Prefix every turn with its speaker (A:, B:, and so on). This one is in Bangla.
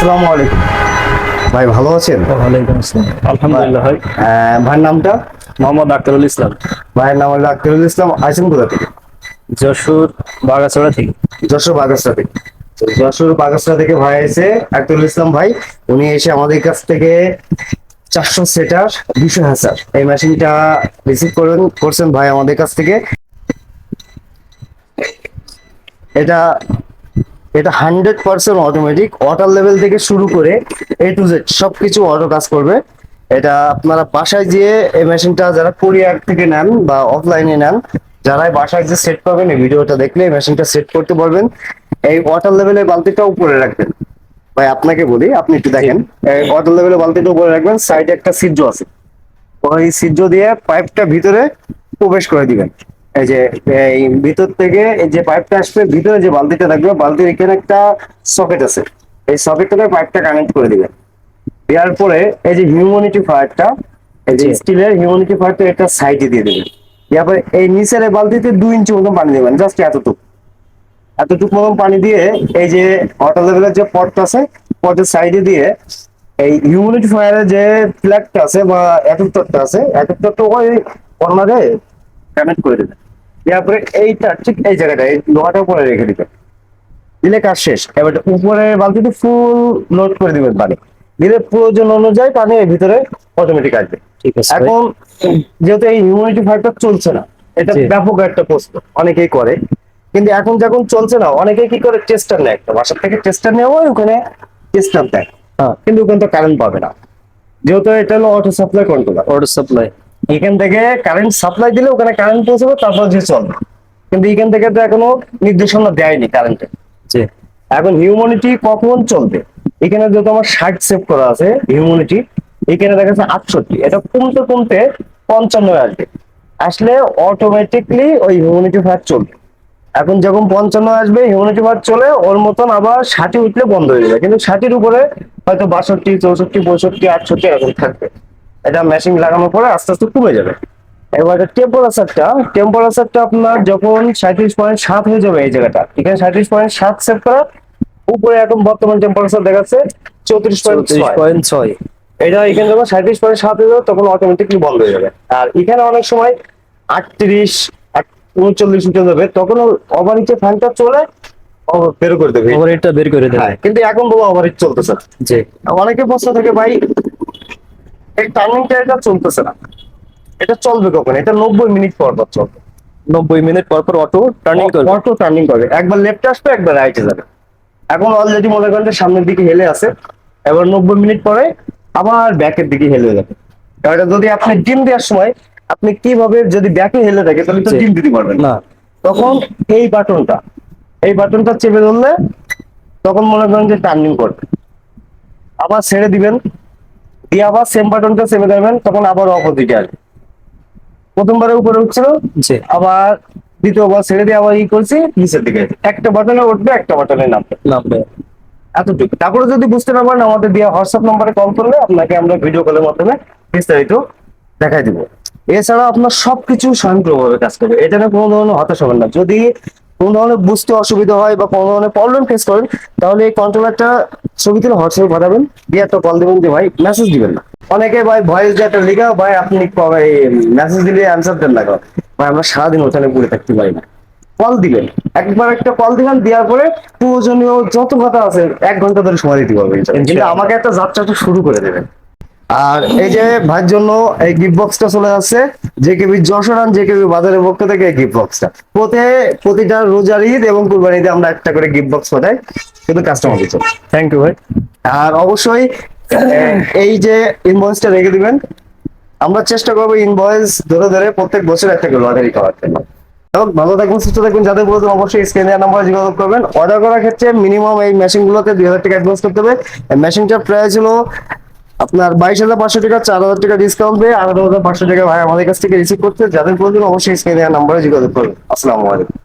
A: আসসালামু আলাইকুম ভাই, ভালো আছেন?
B: ওয়ালাইকুম আসসালাম। আলহামদুলিল্লাহ ভাই।
A: ভাইয়ের নামটা?
B: মোহাম্মদ আক্তারুল ইসলাম,
A: ভাইয়ের নাম হলো আখতারুল ইসলাম। আছেন কোথা থেকে?
B: যশোর বাগাছড়া থেকে।
A: যশোর বাগাসরা থেকে। তো যশোর বাগাসরা থেকে ভাই এসে আখতারুল ইসলাম ভাই, উনি এসে আমাদের কাছ থেকে 400 সেটার 200 হ্যাচার এই মেশিনটা রিসিভ করছেন ভাই আমাদের কাছ থেকে। এটা এটা 100% অটোমেটিক, ওয়াটার লেভেল থেকে শুরু করে A to Z সবকিছু অটো কাজ করবে। এটা আপনারা বাসায় যেয়ে এই মেশিনটা যারা কুরিয়ার থেকে নেন বা অফলাইনে নেন, যারাই বাসায় যে সেট পাবেন এই ভিডিওটা দেখলে এই মেশিনটা সেট করতে পারবেন। এই ওয়াটার লেভেলের বালতিটা উপরে রাখবেন ভাই, আপনাকে বলি আপনি একটু দেখেন। এই ওয়াটার লেভেলের বালতিটা উপরে রাখবেন, সাইডে একটা ছিদ্র আছে, ওই ছিদ্র দিয়ে পাইপটা ভিতরে প্রবেশ করে দিবেন। এই যে এই ভিতর থেকে এই যে পাইপটা আসবে, ভিতরে যে বালতিটা থাকবে বালতির এখানে একটা সকেট আছে, এই সকেটটাতে পাইপটা কানেক্ট করে দিবেন। দেওয়ার পরে এই যে হিউম্যানিটি ফায়ারটা, এই যে
B: জি।
A: স্টিলের হিউম্যানিটি ফায়ারটা একটা সাইডে দিয়ে দেবেন। তারপরে এই নিচের এই বালতিতে 2 ইঞ্চি মতন পানি দেবেন, জাস্ট এতটুকু এতটুকু মতন পানি দিয়ে এই যে ওয়াটার লেভেলের যে পটটা আছে পটের সাইডে দিয়ে এই হিউমিডিটি ফায়ারের যে প্লাগটা আছে বা অ্যাডাপ্টারটা আছে অ্যাডাপ্টারটা ওই কর্নারে কানেক্ট করে দেবেন। তারপরে এইটা ঠিক এই জায়গাটা এই লোহাটা উপরে রেখে দিবেন, দিলে কাজ শেষ। এবার উপরে বালতিতে ফুল লোড করে দিবেন পানি, দিলে প্রয়োজন অনুযায়ী পানি এর ভিতরে অটোমেটিক আসবে।
B: ঠিক আছে ভাই।
A: এখন যেহেতু এই হিউমিডিটি ফায়ারটা চলছে না, এটা
B: জি।
A: ব্যাপক একটা প্রশ্ন অনেকেই করে, কিন্তু এখন যখন চলছে না অনেকেই কি করে টেস্টার নেয়, একটা বাসার থেকে টেস্টার নেওয়া হয়, ওখানে টেস্টার দেয়,
B: হ্যাঁ,
A: কিন্তু ওখানে তো কারেন্ট পাবে না, যেহেতু এটা হলো auto supply controller.
B: Water supply.
A: এখান থেকে কারেন্ট সাপ্লাই দিলে ওখানে কারেন্ট পৌঁছাবে, তারপর যে চলবে, কিন্তু এখান থেকে তো এখনো নির্দেশনা দেয়নি কারেন্টের।
B: জি।
A: এখন হিউম্যানিটি কখন চলবে, এখানে যেহেতু আমার 60 সেভ করা আছে হিউম্যানিটি, এখানে দেখা যাচ্ছে 68, এটা কমতে কমতে 55 আসবে, আসলে অটোমেটিকলি ওই হিউম্যানিটি ফায়ার চলবে। এখন যখন 55 আসবে হিউম্যানিটি ফায়ার চলে, ওর মতন আবার 60 উঠলে বন্ধ হয়ে যাবে, কিন্তু 60-এর উপরে হয়তো 62, 64, 65, 68 এরকম থাকবে। এটা মেশিন লাগানোর পরে আস্তে আস্তে কমে যাবে। এবার টেম্পারেচারটা আপনার যখন 37.7 হয়ে যাবে, এই জায়গাটা এখানে 37.7 সেট করা, উপরে এখন বর্তমান টেম্পারেচার দেখাচ্ছে 34.6।
B: 34.6।
A: এটা এখানে যখন 37.7 হয়ে যাবে তখন অটোমেটিকলি বন্ধ হয়ে যাবে। আর এখানে অনেক সময় 38, 39 উঠে যাবে, তখন ওভারহিটে ফ্যানটা চলে বের করে দেবে।
B: ওভারহেডটা বের করে দেবে।
A: হ্যাঁ, কিন্তু এখন বলো ওভারহিট চলতেছে না।
B: জি।
A: অনেকে প্রশ্ন থাকে ভাই, এই টার্নিংটা এটা চলতেছে না, এটা চলবে কখন? এটা 90 মিনিট পর পর চলবে।
B: 90 মিনিট পর পর অটো টার্নিং করবে।
A: অটো টার্নিং করবে, একবার লেফটে আসবে একবার রাইটে যাবে। এখন অলরেডি মনে করেন যে সামনের দিকে হেলে আছে, এবার 90 মিনিট পরে আবার ব্যাকের দিকে হেলে যাবে। এটা যদি আপনি ডিম দেওয়ার সময় আপনি কিভাবে যদি ব্যাকে হেলে থাকে তাহলে তো
B: জি।
A: ডিম দিতে পারবেন না।
B: না।
A: তখন এই বাটনটা চেপে ধরলে তখন মনে করেন যে টার্নিং করবে, আবার ছেড়ে দিবেন, দিয়ে আবার সেম বাটনটা চেপে ধরবেন, তখন আবার অপোজিটে আসবে। প্রথমবারে উপরে উঠছিল,
B: জি।
A: আবার দ্বিতীয়বার ছেড়ে দিয়ে আবার করছি নিচের দিকে, একটা বাটনে উঠবে একটা বাটনে নামবে,
B: নামবে।
A: এতটুকু। তারপরে যদি বুঝতে না পারেন আমাদের দেওয়া হোয়াটসঅ্যাপ নাম্বারে কল করলে আপনাকে আমরা ভিডিও কলের মাধ্যমে বিস্তারিত দেখাই দিব। এছাড়া আপনার সবকিছু স্বয়ংক্রিয়ভাবে কাজ করবে, এটা নিয়ে কোনো ধরনের হতাশ হবেন না। যদি কোনো ধরনের বুঝতে অসুবিধা হয় বা কোনো ধরনের প্রবলেম ফেস করেন, তাহলে এই কন্ট্রোলারটা ছবি তুলে হোয়াটসঅ্যাপে পাঠাবেন, দিয়ে একটা কল দিবেন, যে ভাই মেসেজ দিবেন না। অনেকে ভাই ভয়েস ডাটা লিখা, ভাই আপনি মেসেজ দিলে অ্যান্সার দেন না, ভাই আমরা সারাদিন ওখানে পড়ে থাকতে পারি না। কল দিবেন, একবার একটা কল দিবেন, দেওয়ার পরে প্রয়োজনীয় যত কথা আছে 1 ঘন্টা ধরে সময় দিতে পারবেন, কিন্তু আমাকে একটা যাত্রাটা শুরু করে দেবেন। আর এই যে ভাইয়ের জন্য এই গিফট বক্সটা চলে যাচ্ছে, জেকেবি যশোর আর জেকেবি বাজারের পক্ষ থেকে এই গিফট বক্সটা প্রতিটা রোজার ঈদ এবং কুরবানি ঈদে আমরা একটা করে গিফট বক্স পাঠাই, কিন্তু কাস্টমার দিচ্ছে।
B: থ্যাংক ইউ ভাই।
A: আর অবশ্যই এই যে ইনভয়েসটা রেখে দিবেন, আমরা চেষ্টা করবো ইনভয়েস ধরে ধরে প্রত্যেক বছর একটা করে লটারি খাওয়ার জন্য। এবং ভালো থাকবেন, সুস্থ থাকবেন, যাদের প্রয়োজন অবশ্যই স্ক্রিনে নাম্বারে যোগাযোগ করবেন। অর্ডার করার ক্ষেত্রে মিনিমাম এই মেশিন গুলোতে 2,000 টাকা অ্যাডভান্স করতে হবে। মেশিনটার প্রাইস হলো আপনার 22,500 টাকা, 4,000 টাকা ডিসকাউন্ট পেয়ে 18,500 টাকা ভাই আমাদের কাছ থেকে রিসিভ করতে। যাদের প্রয়োজন অবশ্যই স্ক্রিনে নাম্বারে যোগাযোগ করবেন। আসসালামু আলাইকুম।